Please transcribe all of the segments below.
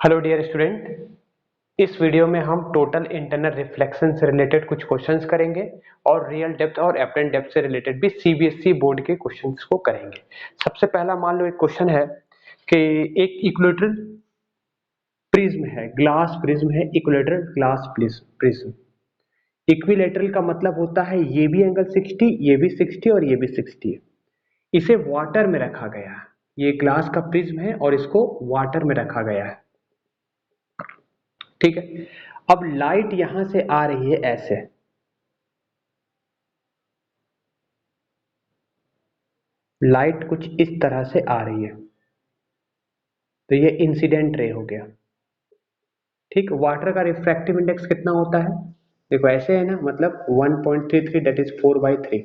Hello dear student, इस video में हम टोटल इंटरनल रिफ्लेक्शन से रिलेटेड कुछ क्वेश्चंस करेंगे और रियल डेप्थ और एप्रेंट डेप्थ से रिलेटेड भी सीबीएसई बोर्ड के क्वेश्चंस को करेंगे। सबसे पहला मान लो एक क्वेश्चन है कि एक इक्विलेटरल प्रिज्म है, ग्लास प्रिज्म है, इक्विलेटरल ग्लास प्रिज्म। इक्विलेटरल का मतलब होता है ये भी एंगल 60, ये भी 60 और ये भी 60 है। इसे वाटर में रखा गया है, ये ग्लास का प्रिज्म है और इसको वाटर में रखा गया है। ठीक है, अब लाइट यहां से आ रही है ऐसे, लाइट कुछ इस तरह से आ रही है, तो ये इंसिडेंट रे हो गया। ठीक, वाटर का रिफ्रैक्टिव इंडेक्स कितना होता है? देखो ऐसे है ना, मतलब 1.33, that is 4/3।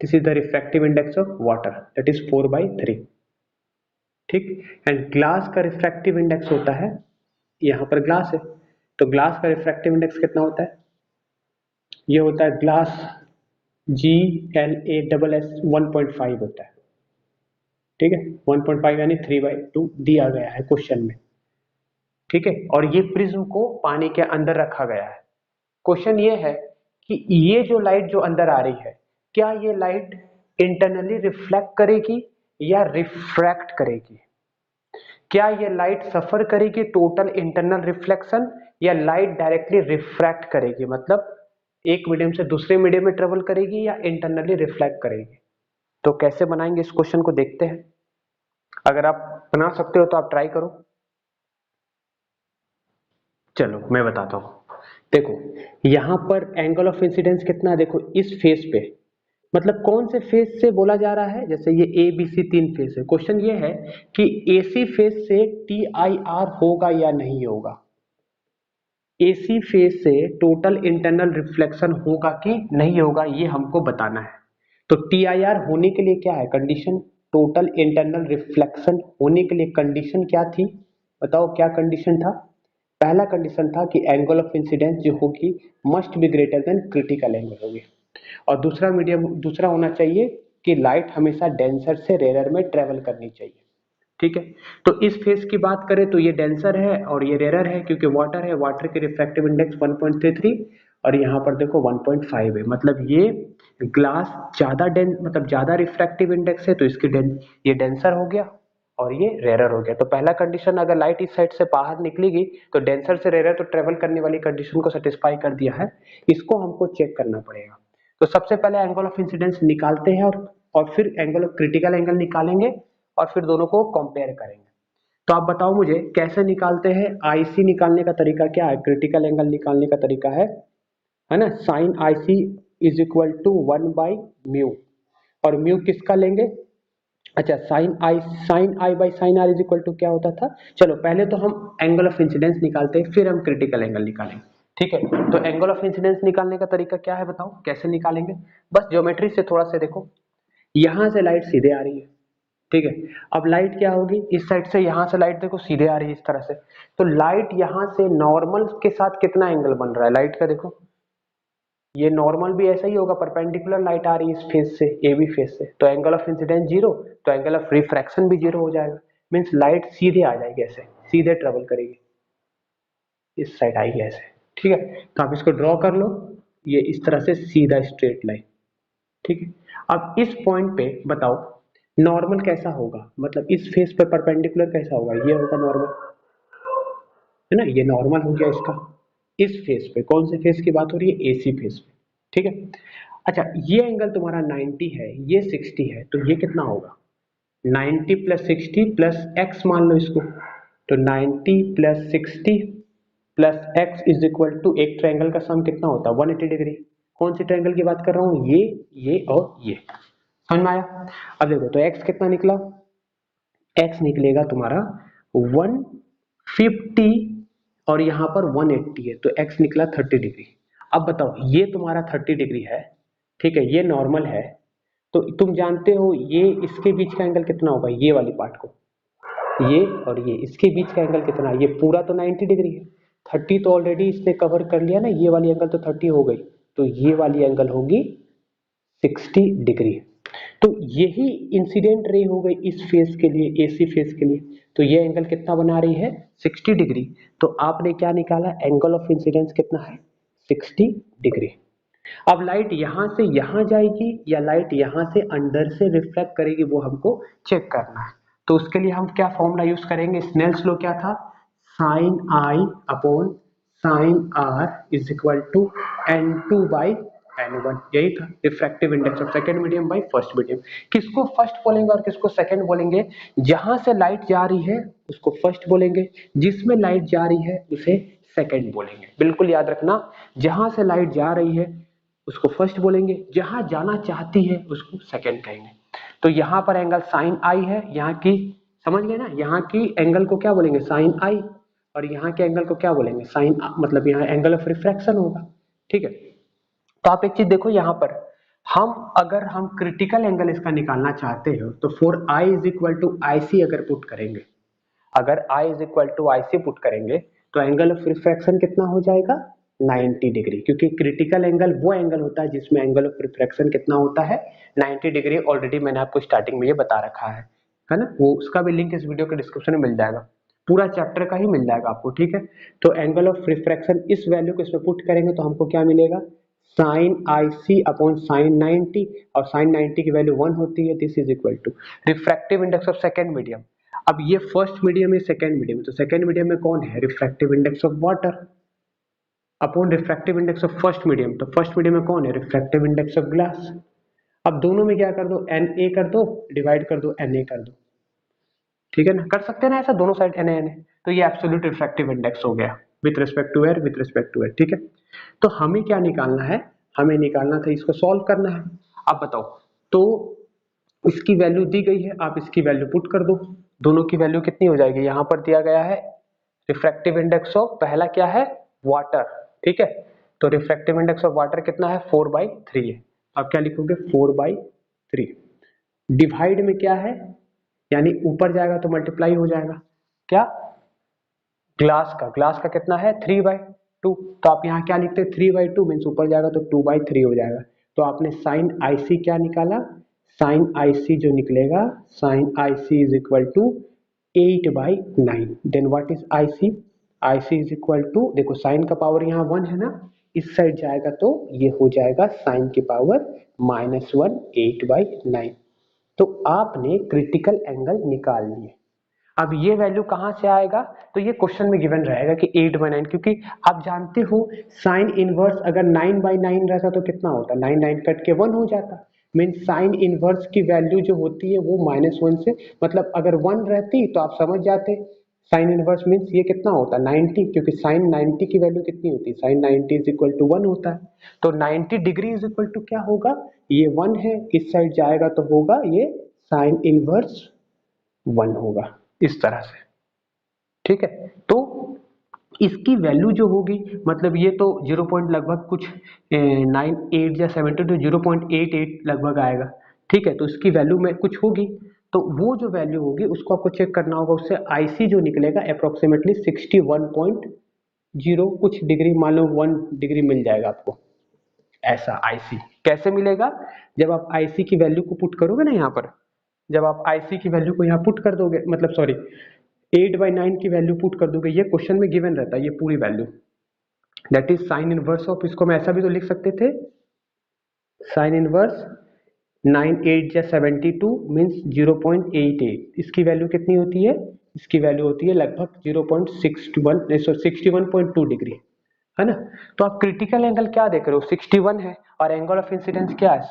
This is the refractive index of water, that is 4/3। ठीक, एंड ग्लास का रिफ्रैक्टिव इंडेक्स होता है, यहां पर ग्लास है तो ग्लास का रिफ्रैक्टिव इंडेक्स कितना होता है? ये होता है ग्लास GLASS 1.5 होता है। ठीक है, 1.5 यानी 3/2 दिया गया है क्वेश्चन में। ठीक है, और ये प्रिज्म को पानी के अंदर रखा गया है। क्वेश्चन ये है कि ये जो लाइट जो अंदर आ रही है, क्या ये लाइट इंटरनली रिफ्लेक्ट करेगी या रिफ्रैक्ट करेगी? क्या ये लाइट सफर करेगी टोटल इंटरनल रिफ्लेक्शन, या लाइट डायरेक्टली रिफ्रैक्ट करेगी, मतलब एक मीडियम से दूसरे मीडियम में ट्रेवल करेगी या इंटरनली रिफ्लेक्ट करेगी? तो कैसे बनाएंगे इस क्वेश्चन को, देखते हैं। अगर आप बना सकते हो तो आप ट्राई करो। चलो मैं बताता हूं। देखो यहां पर एंगल ऑफ इंसिडेंस कितना है, देखो इस फेस पे, मतलब कौन से फेस से बोला जा रहा है, जैसे ये ए बी सी 3 फेस है। क्वेश्चन ये है कि एसी फेस से TIR होगा या नहीं होगा। एसी फेस से टोटल इंटरनल रिफ्लेक्शन होगा कि नहीं होगा, ये हमको बताना है। तो TIR होने के लिए क्या है कंडीशन? टोटल इंटरनल रिफ्लेक्शन होने के लिए कंडीशन क्या थी? बताओ क्या कंडीशन था? पहला कंडीशन था कि एंगल ऑफ इंसिडेंस जो होगी must be greater than critical angle होगी, और दूसरा होना चाहिए कि लाइट हमेशा डेंसर से रेयर में ट्रेवल करनी चाहिए। ठीक है, तो इस फेस की बात करें तो ये डेंसर है और ये रेयर है, क्योंकि वाटर है, वाटर के रिफ्रैक्टिव इंडेक्स 1.33 और यहाँ पर देखो 1.5 है, मतलब ये ग्लास ज्यादा डेंस, मतलब ज्यादा रिफ्रैक्टिव इंडेक्स है, तो इसकी ये डेंसर हो गया और ये रेयर हो गया। तो पहला कंडीशन, अगर लाइट इस साइड से बाहर निकलेगी तो डेंसर से रेयर तो ट्रेवल करने वाली कंडीशन को सेटिस्फाई कर दिया है। इसको हमको चेक करना पड़ेगा। तो सबसे पहले एंगल ऑफ इंसिडेंस निकालते हैं और फिर एंगल ऑफ क्रिटिकल एंगल निकालेंगे और फिर दोनों को कंपेयर करेंगे। तो आप बताओ मुझे कैसे निकालते हैं? आईसी निकालने का तरीका क्या है? क्रिटिकल एंगल निकालने का तरीका है ना, sine IC is equal to 1/μ। और म्यू किसका लेंगे? अच्छा, sine I by sine are is equal to क्या होता था? चलो पहले तो हम एंगल ऑफ इंसिडेंस निकालते हैं, फिर हम क्रिटिकल एंगल निकालेंगे। ठीक है, तो एंगल ऑफ इंसिडेंस निकालने का तरीका क्या है बताओ, कैसे निकालेंगे? बस ज्योमेट्री से थोड़ा सा देखो, यहां से लाइट सीधे आ रही है। ठीक है, अब लाइट क्या होगी, इस साइड से, यहां से लाइट देखो सीधे आ रही है इस तरह से, तो लाइट यहां से नॉर्मल के साथ कितना एंगल बन रहा है लाइट का? देखो ये नॉर्मल भी ऐसा ही होगा, परपेंडिकुलर लाइट आ रही है इस फेस से, ए बी फेस से, तो एंगल ऑफ इंसिडेंस 0, तो एंगल ऑफ रिफ्रैक्शन भी 0 हो जाएगा। मीन्स लाइट सीधे आ जाएगी, ऐसे सीधे ट्रेवल करेगी, इस साइड आएगी ऐसे। ठीक है, तो आप इसको ड्रॉ कर लो, ये इस तरह से सीधा स्ट्रेट लाइन। ठीक है, अब इस पॉइंट पे बताओ नॉर्मल कैसा होगा, मतलब इस फेस पे परपेंडिकुलर कैसा होगा? ये होगा नॉर्मल, है ना, ये नॉर्मल हो गया इसका। इस फेस पे, कौन से फेस की बात हो रही है? एसी फेस पे। ठीक है, अच्छा ये एंगल तुम्हारा 90 है, ये 60 है, तो ये कितना होगा? 90 प्लस 60 प्लस एक्स मान लो इसको, तो 90 plus 60 plus X is equal to, एक ट्रायंगल का सम कितना होता है? 180 डिग्री। कौन सी ट्रायंगल की बात कर रहा हूँ? ये और ये। समझ में आया? अब देखो तो एक्स कितना निकला? एक्स निकलेगा तुम्हारा 150 और यहाँ पर 180 है, तो एक्स निकला 30 डिग्री। अब बताओ ये तुम्हारा 30 डिग्री है, ठीक है, ये नॉर्मल है, तो तुम जानते हो ये इसके बीच का एंगल कितना होगा? ये वाली पार्ट को, ये और ये, इसके बीच का एंगल कितना? ये पूरा तो 90 डिग्री है, 30 तो ऑलरेडी इसने कवर कर लिया ना, ये वाली एंगल तो 30 हो गई, तो ये वाली एंगल होगी 60 डिग्री। तो यही इंसिडेंट रे हो गई इस फेस के लिए, एसी फेस के लिए। तो ये एंगल कितना बना रही है? 60 डिग्री। तो आपने क्या निकाला? एंगल ऑफ इंसिडेंस कितना है? 60 डिग्री। अब लाइट यहां से यहां जाएगी या लाइट यहां से अंदर से रिफ्लेक्ट करेगी, वो हमको चेक करना है। तो उसके लिए हम क्या फॉर्मूला यूज करेंगे? स्नेल्स लॉ क्या था? Sine I upon sine are is equal to N2 by N1, यही था refractive index of second medium by first medium. किसको फर्स्ट बोलेंगे और किसको सेकेंड बोलेंगे? जहां से लाइट जा रही है उसको फर्स्ट बोलेंगे, जिसमें लाइट जा रही है उसे सेकेंड बोलेंगे। बिल्कुल याद रखना, जहां से लाइट जा रही है उसको फर्स्ट बोलेंगे, जहां जाना चाहती है उसको सेकेंड कहेंगे। तो यहाँ पर एंगल साइन आई है, यहाँ की समझ गए ना, यहाँ की एंगल को क्या बोलेंगे? साइन आई। और यहाँ के एंगल को क्या बोलेंगे? साइन, मतलब यहाँ एंगल ऑफ रिफ्रैक्शन होगा। ठीक है, तो आप एक चीज देखो यहाँ पर, अगर हम क्रिटिकल एंगल इसका निकालना चाहते हो तो for i is equal to i c अगर पुट करेंगे, अगर I is equal to i c put करेंगे तो एंगल ऑफ रिफ्रैक्शन कितना हो जाएगा? 90 डिग्री। क्योंकि क्रिटिकल एंगल वो एंगल होता है जिसमें एंगल ऑफ रिफ्रैक्शन कितना होता है? 90 डिग्री। ऑलरेडी मैंने आपको स्टार्टिंग में ये बता रखा है ना, वो उसका भी लिंक इस वीडियो के डिस्क्रिप्शन में मिल जाएगा, पूरा चैप्टर का ही मिल जाएगा आपको। ठीक है, तो एंगल ऑफ रिफ्रैक्शन इस वैल्यू को इसमें पुट करेंगे तो हमको क्या मिलेगा? Sine I C upon sine 90, और साइन 90 की वैल्यू 1 होती है। This is equal to refractive index of second medium. अब ये फर्स्ट मीडियम है, सेकेंड मीडियम है, तो सेकेंड मीडियम में कौन है? Refractive index of water upon refractive index of first medium. तो फर्स्ट मीडियम में कौन है? Refractive index of glass. अब दोनों में क्या कर दो? Na कर दो, डिवाइड कर दो Na कर दो। ठीक है ना, कर सकते हैं ना ऐसा, दोनों साइड Na। तो ये एब्सोल्यूट रिफ्रैक्टिव इंडेक्स हो गया with respect to air, with respect to air. ठीक है, तो हमें क्या निकालना है? हमें निकालना था, इसको सॉल्व करना है। आप बताओ, तो इसकी वैल्यू दी गई है, आप इसकी वैल्यू पुट कर दो। दोनों की वैल्यू कितनी हो जाएगी? यहां पर दिया गया है रिफ्रैक्टिव इंडेक्स ऑफ, पहला क्या है? वाटर। ठीक है, तो रिफ्रैक्टिव इंडेक्स ऑफ वाटर कितना है? 4/3 है। आप क्या लिखोगे? 4/3। डिवाइड में क्या है? यानी ऊपर जाएगा तो मल्टीप्लाई हो जाएगा, क्या? ग्लास का कितना है? 3/2। तो आप यहाँ क्या लिखते हैं? 3/2 मीन्स ऊपर जाएगा तो 2/3 हो जाएगा। तो आपने साइन आई सी क्या निकाला? साइन आई सी जो निकलेगा, sine I C is equal to 8/9। Then what is I C? I C is equal to, देखो साइन का पावर यहाँ 1 है ना, इस साइड जाएगा तो ये हो जाएगा साइन की पावर -1, 8/9। तो आपने क्रिटिकल एंगल निकाल लिए। अब ये वैल्यू कहां से आएगा? तो ये क्वेश्चन में गिवन रहेगा कि 8/9, क्योंकि आप जानते हो साइन इनवर्स अगर 9/9 रहता तो कितना होता? 9 9 कट के 1 हो जाता। मीन साइन इनवर्स की वैल्यू जो होती है वो -1 से, मतलब अगर 1 रहती तो आप समझ जाते साइन इनवर्स मीन्स ये कितना होता? 90, क्योंकि साइन 90 की वैल्यू कितनी होती है? साइन 90 इज इक्वल टू 1 होता है। तो 90 डिग्री इज इक्वल टू क्या होगा? ये 1 है, इस साइड जाएगा तो होगा ये साइन इनवर्स 1 होगा, इस तरह से। ठीक है, तो इसकी वैल्यू जो होगी, मतलब ये तो 0 पॉइंट लगभग कुछ 98 या 70 तो 0.88 लगभग आएगा। ठीक है, तो इसकी वैल्यू में कुछ होगी, तो वो जो वैल्यू होगी उसको आपको चेक करना होगा। उससे आईसी जो निकलेगा अप्रोक्सीमेटली 61.0 कुछ डिग्री, मान लो 1 डिग्री मिल जाएगा आपको ऐसा। आईसी कैसे मिलेगा? जब आप आईसी की वैल्यू को पुट करोगे ना यहाँ पर, जब आप आईसी की वैल्यू को यहाँ पुट कर दोगे, मतलब सॉरी 8/9 की वैल्यू पुट कर दोगे, ये क्वेश्चन में गिवन रहता है ये पूरी value, that is sine inverse of, इसको मैं ऐसा भी तो लिख सकते थे, साइन इनवर्स 9 8 या 72 मीन्स 0.88। इसकी वैल्यू कितनी होती है? इसकी वैल्यू होती है लगभग 61.2 डिग्री, है ना। तो आप क्रिटिकल एंगल क्या देख रहे हो? 61 है, और एंगल ऑफ इंसिडेंस क्या है?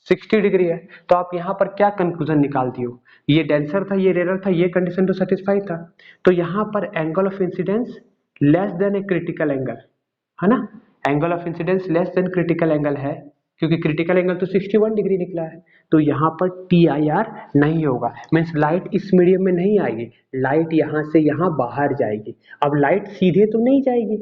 60 डिग्री है। तो आप यहाँ पर क्या कंक्लूजन निकालती हो? ये डेंसर था, ये रेयर था, ये कंडीशन तो सेटिस्फाई था। तो यहाँ पर angle of incidence less than a critical angle, है ना। Angle of incidence less than critical angle है, क्योंकि क्रिटिकल एंगल तो 61 डिग्री निकला है। तो यहाँ पर टी आई आर नहीं होगा, मीन्स लाइट इस मीडियम में नहीं आएगी, लाइट यहाँ से यहाँ बाहर जाएगी। अब लाइट सीधे तो नहीं जाएगी,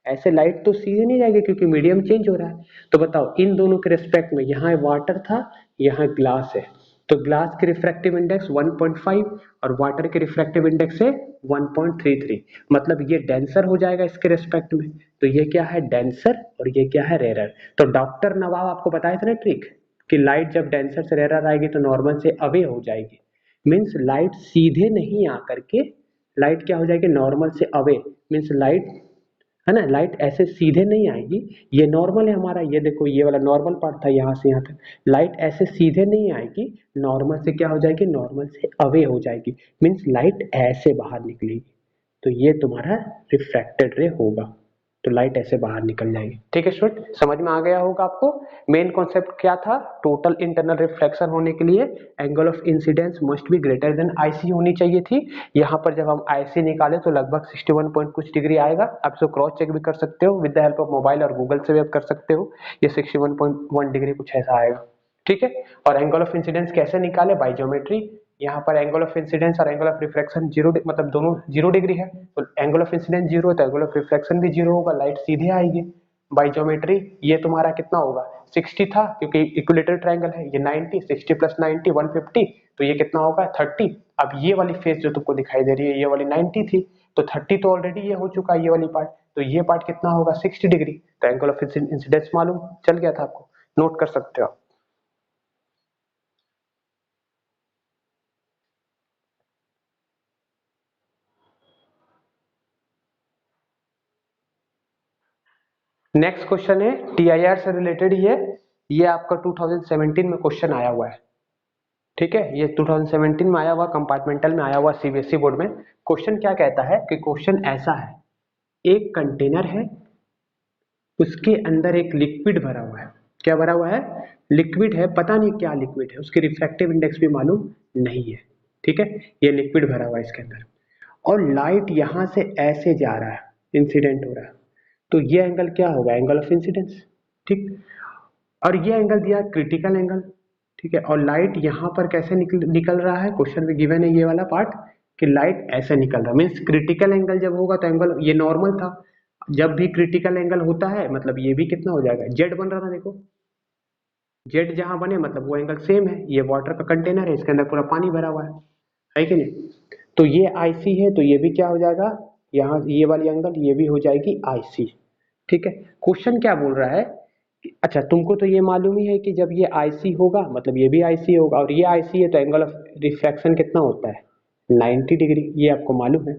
ऐसे लाइट तो सीधे नहीं जाएगी क्योंकि मीडियम चेंज हो रहा है। तो बताओ इन दोनों के रिस्पेक्ट में, यहाँ वाटर था, यहाँ ग्लास है, तो ग्लास की रिफ्रैक्टिव इंडेक्स 1.5 और वाटर के रिफ्रैक्टिव इंडेक्स है 1.33, मतलब ये डेंसर हो जाएगा इसके रिस्पेक्ट में। तो ये क्या है? डेंसर, और ये क्या है? रेयर। तो डॉक्टर नवाब आपको बताए थे ना ट्रिक, कि लाइट जब डेंसर से रेयर आएगी तो नॉर्मल से अवे हो जाएगी। मीन्स लाइट सीधे नहीं आकर के लाइट क्या हो जाएगी, नॉर्मल से अवे। मीन्स लाइट है ना, लाइट ऐसे सीधे नहीं आएगी, ये नॉर्मल है हमारा, ये देखो ये वाला नॉर्मल पार्ट था यहाँ से यहाँ तक, लाइट ऐसे सीधे नहीं आएगी, नॉर्मल से क्या हो जाएगी, नॉर्मल से अवे हो जाएगी। मीन्स लाइट ऐसे बाहर निकलेगी, तो ये तुम्हारा रिफ्रैक्टेड रे होगा, तो लाइट ऐसे बाहर निकल जाएगी। ठीक है स्टूडेंट, समझ में आ गया होगा आपको। मेन कॉन्सेप्ट क्या था, टोटल इंटरनल रिफ्लेक्शन होने के लिए angle of incidence must be greater than IC होनी चाहिए थी। यहाँ पर जब हम आईसी निकाले तो लगभग 61 पॉइंट कुछ डिग्री आएगा। आप इसको क्रॉस चेक भी कर सकते हो with the help of mobile और गूगल से भी आप कर सकते हो, ये 61.1 डिग्री कुछ ऐसा आएगा। ठीक है, और एंगल ऑफ इंसिडेंस कैसे निकाले, बाय ज्योमेट्री। यहाँ पर एंगल ऑफ इंसिडेंस और एंगल ऑफ रिफ्रैक्शन जीरो, मतलब दोनों 0 डिग्री है, तो एंगल ऑफ इंसिडेंस 0 है तो एंगल ऑफ रिफ्रैक्शन भी 0 होगा, लाइट सीधे आएगी बाय ज्योमेट्री। ये तुम्हारा कितना होगा, 60 था क्योंकि इक्विलेटरल ट्रायंगल है, ये 90, 60 प्लस 90 150, तो ये कितना होगा 30। अब ये वाली फेस जो तुमको दिखाई दे रही है ये वाली 90 थी, तो 30 तो ऑलरेडी ये हो चुका है ये वाली पार्ट, तो ये पार्ट कितना होगा 60 डिग्री। तो एंगल ऑफ इंसिडेंस मालूम चल गया था आपको, नोट कर सकते हो। नेक्स्ट क्वेश्चन है टीआईआर से रिलेटेड ही है, ये आपका 2017 में क्वेश्चन आया हुआ है। ठीक है, ये 2017 में आया हुआ, कंपार्टमेंटल में आया हुआ सीबीएसई बोर्ड में। क्वेश्चन क्या कहता है कि क्वेश्चन ऐसा है, एक कंटेनर है, उसके अंदर एक लिक्विड भरा हुआ है। क्या भरा हुआ है, लिक्विड है, पता नहीं क्या लिक्विड है, उसकी रिफ्रैक्टिव इंडेक्स भी मालूम नहीं है। ठीक है, ये लिक्विड भरा हुआ है इसके अंदर, और लाइट यहां से ऐसे जा रहा है, इंसिडेंट हो रहा है, तो ये एंगल क्या होगा, एंगल ऑफ इंसिडेंस। ठीक, और ये एंगल दिया क्रिटिकल एंगल। ठीक है, और लाइट यहाँ पर कैसे निकल रहा है, क्वेश्चन में गिवन है ये वाला पार्ट कि लाइट ऐसे निकल रहा है। मीन्स क्रिटिकल एंगल जब होगा तो एंगल ये नॉर्मल था, जब भी क्रिटिकल एंगल होता है मतलब ये भी कितना हो जाएगा, जेड बन रहा था, देखो जेड जहां बने मतलब वो एंगल सेम है। ये वाटर का कंटेनर है, इसके अंदर पूरा पानी भरा हुआ है कि नहीं, तो ये आईसी है, तो ये भी क्या हो जाएगा, यहाँ ये वाली एंगल ये भी हो जाएगी आईसी। ठीक है, क्वेश्चन क्या बोल रहा है, अच्छा तुमको तो ये मालूम ही है कि जब ये आईसी होगा मतलब ये भी आईसी होगा, और ये आईसी है तो एंगल ऑफ रिफ्रैक्शन कितना होता है 90 डिग्री, ये आपको मालूम है।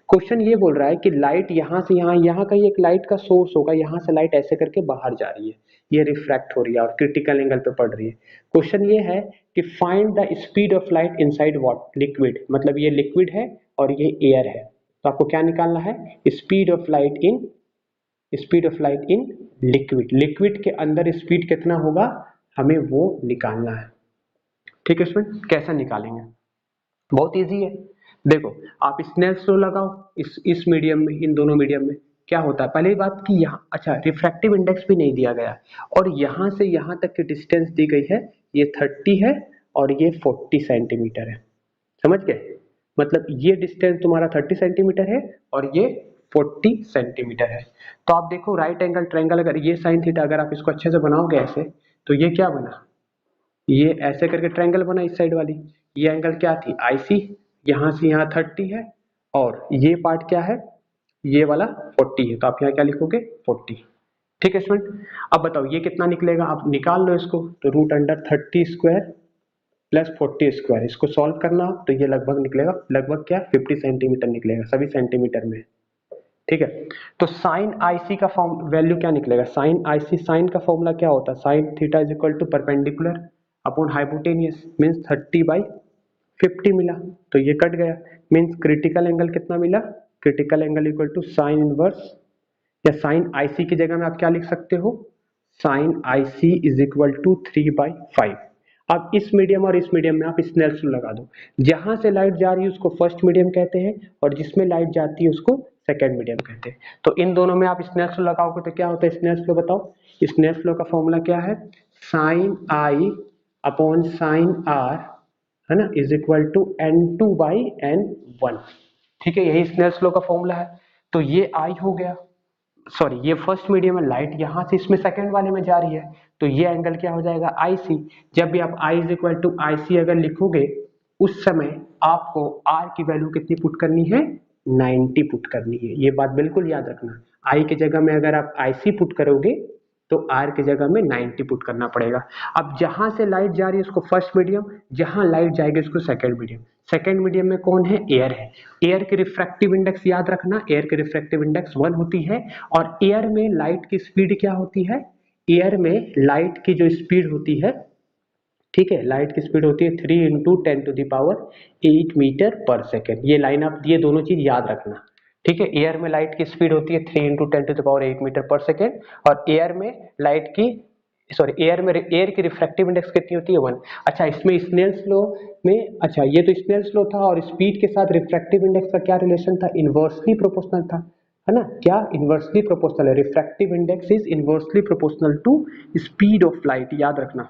क्वेश्चन ये बोल रहा है कि लाइट यहाँ से यहाँ, यहाँ कहीं एक लाइट का सोर्स होगा, यहाँ से लाइट ऐसे करके बाहर जा रही है, ये रिफ्रैक्ट हो रही है और क्रिटिकल एंगल पे पड़ रही है। क्वेश्चन ये है कि find the speed of light inside what liquid, मतलब ये लिक्विड है और ये एयर है, तो आपको क्या निकालना है, speed of light in, speed of light in liquid, liquid के अंदर स्पीड कितना होगा हमें वो निकालना है। ठीक है स्टूडेंट, कैसा निकालेंगे, बहुत इजी है। देखो आप स्नेल्स लॉ लगाओ, इस मीडियम में, इन दोनों मीडियम में क्या होता है, पहली बात कि यहाँ अच्छा रिफ्रैक्टिव इंडेक्स भी नहीं दिया गया, और यहाँ से यहाँ तक की डिस्टेंस दी गई है, ये 30 है और ये 40 सेंटीमीटर है, समझ गए, मतलब ये डिस्टेंस तुम्हारा 30 सेंटीमीटर है और ये 40 सेंटीमीटर है। तो आप देखो राइट एंगल ट्रायंगल, अगर ये साइन थीटा अगर आप इसको अच्छे से बनाओगे ऐसे, तो ये क्या बना, ये ऐसे करके ट्रायंगल बना इस साइड वाली, ये एंगल क्या थी आईसी, यहाँ से यहाँ 30 है, और ये पार्ट क्या है, ये वाला 40 है, तो आप यहाँ क्या लिखोगे 40। ठीक है स्टूडेंट, अब बताओ ये कितना निकलेगा, आप निकाल लो इसको, तो root under 30 square plus 40 square, इसको सॉल्व करना तो ये लगभग निकलेगा, लगभग क्या 50 सेंटीमीटर निकलेगा, सभी सेंटीमीटर में। ठीक है, तो साइन आईसी का फॉर्म वैल्यू क्या निकलेगा, साइन आईसी, साइन का फॉर्मूला क्या होता है, sine theta is equal to perpendicular upon hypotenuse, means 30/50 मिला, तो ये कट गया, मीन्स क्रिटिकल एंगल कितना मिला, critical angle equal to sine inverse, या साइन आईसी की जगह में आप क्या लिख सकते हो, sine I C is equal to 3/5। अब इस मीडियम और इस मीडियम में आप स्नेल्स लॉ लगा दो, जहां से लाइट जा रही है उसको फर्स्ट मीडियम कहते हैं, और जिसमें लाइट जाती है उसको सेकेंड मीडियम कहते हैं। तो इन दोनों में आप स्नेल्स लॉ लगाओगे तो क्या होता है, स्नेल्स लॉ बताओ, स्नेल्स लॉ का फॉर्मूला क्या है, sine I upon sine R, है ना, इज इक्वल टू n2/n1। ठीक है, यही स्नेल्स लॉ का फॉर्मूला है। तो ये आई हो गया, सॉरी ये फर्स्ट मीडियम है, लाइट यहां से इसमें सेकंड वाले में जा रही है, तो ये एंगल क्या हो जाएगा आईसी। जब भी आप आई इज इक्वल टू आईसी अगर लिखोगे, उस समय आपको आर की वैल्यू कितनी पुट करनी है, 90 पुट करनी है, ये बात बिल्कुल याद रखना। आई की जगह में अगर आप आईसी पुट करोगे तो r की जगह में 90 पुट करना पड़ेगा। अब जहां से लाइट जा रही है उसको फर्स्ट मीडियम, जहां लाइट जाएगी उसको सेकंड मीडियम। सेकंड मीडियम में कौन है? एयर है। एयर की रिफ्रैक्टिव इंडेक्स याद रखना, एयर की रिफ्रैक्टिव इंडेक्स 1 होती है। और एयर में लाइट की स्पीड क्या होती है? एयर में लाइट की जो स्पीड होती है, ठीक है, लाइट की स्पीड होती है 3 इंटू 10⁸ मीटर पर सेकेंड। ये लाइन आप ये दोनों चीज याद रखना, ठीक है। एयर में लाइट की स्पीड होती है 3 इंटू 10⁸ मीटर पर सेकेंड, और एयर में लाइट की एयर में एयर की रिफ्रैक्टिव इंडेक्स कितनी होती है? 1। अच्छा, इसमें स्नेल्स लॉ में, अच्छा ये तो स्नेल्स लॉ था, और स्पीड के साथ रिफ्रैक्टिव इंडेक्स का क्या रिलेशन था? इनवर्सली प्रोपोर्शनल था, है ना। क्या? इनवर्सली प्रोपोर्शनल है। Refractive index is inversely proportional to speed of light, याद रखना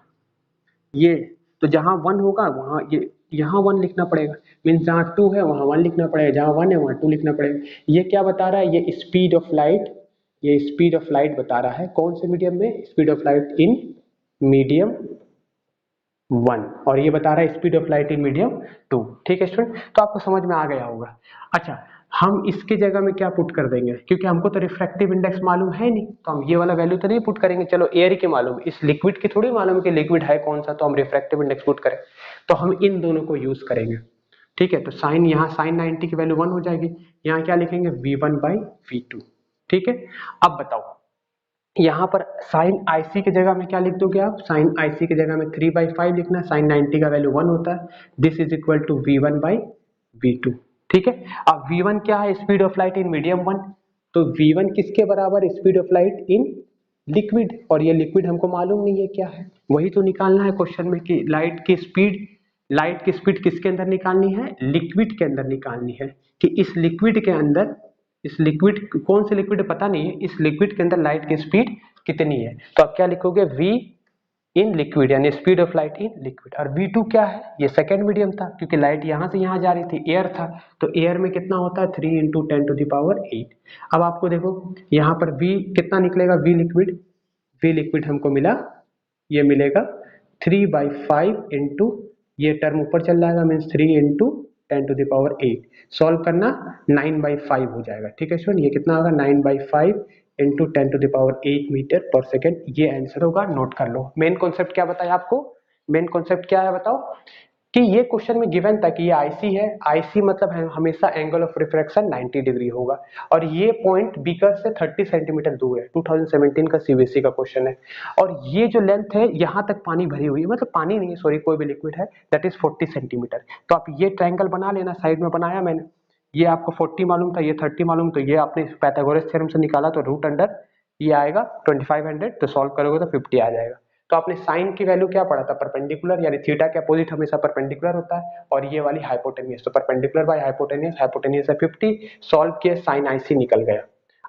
ये। तो जहां 1 होगा वहां ये यहाँ 1 लिखना पड़ेगा, मीन्स जहां 2 है वहां 1 लिखना पड़ेगा, जहां 1 है वहां 2 लिखना पड़ेगा। ये क्या बता रहा है? ये स्पीड ऑफ लाइट, ये स्पीड ऑफ लाइट बता रहा है। कौन से मीडियम में? Speed of light in medium 1, और ये बता रहा है speed of light in medium 2। ठीक है स्टूडेंट, तो आपको समझ में आ गया होगा। अच्छा, हम इसके जगह में क्या पुट कर देंगे? क्योंकि हमको तो रिफ्रैक्टिव इंडेक्स मालूम है नहीं, तो हम ये वाला वैल्यू तो नहीं पुट करेंगे। चलो एयर की मालूम, इस लिक्विड की थोड़ी मालूम है कि लिक्विड है कौन सा, तो हम रिफ्रैक्टिव इंडेक्स पुट करें। तो हम इन दोनों को यूज करेंगे, ठीक है। तो साइन, यहाँ साइन 90 की वैल्यू 1 हो जाएगी, यहाँ क्या लिखेंगे? v1/v2। ठीक है, अब बताओ यहाँ पर साइन आईसी की जगह में क्या लिख दोगे आप? साइन आईसी की जगह में 3/5 लिखना है, साइन 90 का वैल्यू 1 होता है। This is equal to v1/v2। ठीक है, अब v1 क्या है? Speed of light in medium 1। तो v1 किसके बराबर? Speed of light in liquid, और ये लिक्विड हमको मालूम नहीं है क्या है, वही तो निकालना है क्वेश्चन में कि लाइट की स्पीड किसके अंदर निकालनी है? लिक्विड के अंदर निकालनी है, कि इस लिक्विड के अंदर, इस लिक्विड, कौन से लिक्विड पता नहीं है, इस लिक्विड के अंदर लाइट की स्पीड कितनी है। तो आप क्या लिखोगे? v इन लिक्विड, यानी speed of light in liquid. और v2 क्या है? ये सेकेंड मीडियम था, क्योंकि लाइट यहां से यहां जा रही थी, एयर था, तो एयर में कितना होता है? 3 इंटू 10⁸। अब आपको देखो यहाँ पर v कितना निकलेगा? v लिक्विड हमको मिला, ये मिलेगा 3/5 इंटू, ये टर्म ऊपर चल जाएगा, मीन्स 3 इंटू 10⁸। सॉल्व करना, 9/5 हो जाएगा। ठीक है स्टूडेंट, ये कितना होगा? 9/5 इंटू 10⁸ मीटर पर सेकेंड, ये आंसर होगा। नोट कर लो। मेन कॉन्सेप्ट क्या बताया आपको? मेन कॉन्सेप्ट क्या है बताओ? कि ये क्वेश्चन में गिवन था कि ये आईसी है, आईसी मतलब है हमेशा एंगल ऑफ रिफ्रैक्शन 90 डिग्री होगा, और ये पॉइंट बीकर से 30 सेंटीमीटर दूर है। 2017 का सीबीएसई का क्वेश्चन है, और ये जो लेंथ है यहां तक पानी भरी हुई है, मतलब पानी नहीं है, सॉरी, कोई भी लिक्विड है, दैट इज 40 सेंटीमीटर। तो आप ये ट्रायंगल बना लेना, साइड में बनाया मैंने, ये आपको 40 मालूम था, ये 30 मालूम, तो ये आपने पाइथागोरस थ्योरम से निकाला, तो रूट अंडर ये आएगा 2500, तो सॉल्व करोगे तो 50 आ जाएगा। तो आपने साइन की वैल्यू क्या पढ़ा था? परपेंडिकुलर, यानी थीटा के अपोजिट हमेशा परपेंडिकुलर होता है, और ये वाली हाइपोटेनियस, तो परपेंडिकुलर बाय हाइपोटेनियस, हाइपोटेनियस है 50, सॉल्व किए, साइन आईसी निकल गया।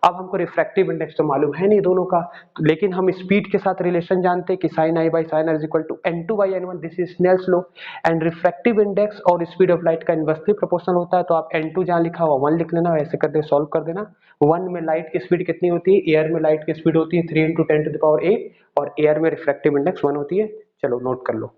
अब हमको रिफ्रैक्टिव इंडेक्स तो मालूम है नहीं दोनों का, लेकिन हम स्पीड के साथ रिलेशन जानते हैं कि sine I by sine are is equal to n2/n1, this is Snell's law. And refractive index और स्पीड ऑफ लाइट का इनवर्सली प्रोपोर्शनल होता है, तो आप n2 जहां लिखा हुआ 1 लिख लेना, ऐसे करके सॉल्व कर देना। 1 में लाइट की स्पीड कितनी होती है? एयर में लाइट की स्पीड होती है 3 इंटू 10⁸, और एयर में रिफ्रैक्टिव इंडेक्स 1 होती है। चलो नोट कर लो।